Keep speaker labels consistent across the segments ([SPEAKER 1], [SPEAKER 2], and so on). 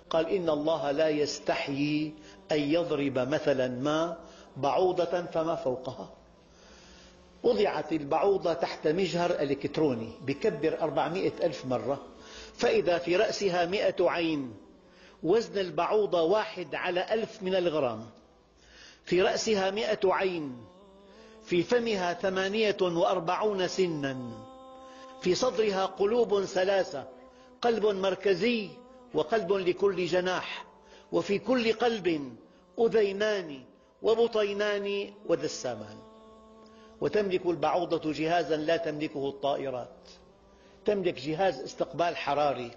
[SPEAKER 1] قال إن الله لا يستحيي أن يضرب مثلا ما بعوضة فما فوقها. وضعت البعوضة تحت مجهر إلكتروني بكبر 400 ألف مرة، فإذا في رأسها 100 عين، وزن البعوضة 1/1000 من الغرام، في رأسها 100 عين، في فمها 48 سنا، في صدرها قلوب 3، قلب مركزي وقلب لكل جناح، وفي كل قلب أذينان وبطينان ودسامان. وتملك البعوضة جهازا لا تملكه الطائرات، تملك جهاز استقبال حراري.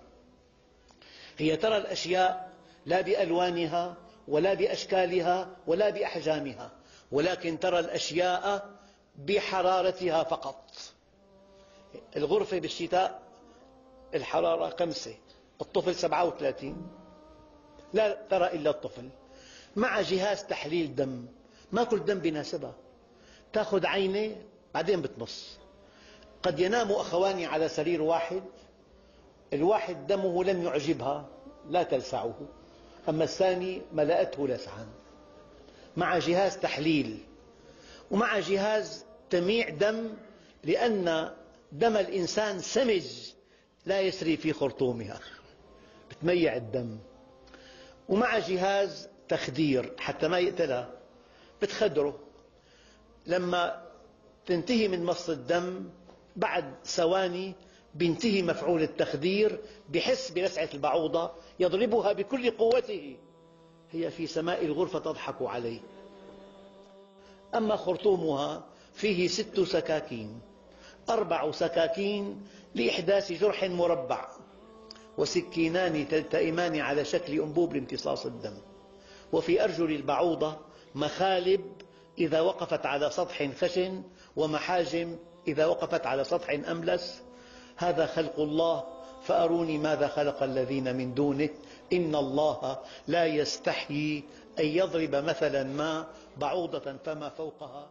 [SPEAKER 1] هي ترى الأشياء لا بألوانها ولا بأشكالها ولا بأحجامها، ولكن ترى الأشياء بحرارتها فقط. الغرفة بالشتاء الحرارة 5، الطفل 37، لا ترى إلا الطفل. مع جهاز تحليل دم، ما كل دم بيناسبها، تأخذ عينة بعدين بتمص. قد ينام أخوان على سرير واحد، الواحد دمه لم يعجبها لا تلسعه، أما الثاني ملأته لسعا. مع جهاز تحليل ومع جهاز تميع دم، لأن دم الإنسان سمج لا يسري في خرطومها، بتميع الدم. ومع جهاز تخدير حتى ما يقتلها، بتخدره. لما تنتهي من مص الدم بعد ثواني بينتهي مفعول التخدير، بحس بلسعة البعوضة يضربها بكل قوته، هي في سماء الغرفة تضحك عليه. أما خرطومها فيه 6 سكاكين، 4 سكاكين لإحداث جرح مربع، وسكينان تلتئمان على شكل أنبوب لامتصاص الدم. وفي أرجل البعوضة مخالب إذا وقفت على سطح خشن، ومحاجم إذا وقفت على سطح أملس. هذا خلق الله، فأروني ماذا خلق الذين من دونه. إن الله لا يستحيي أن يضرب مثلا ما بعوضة فما فوقها.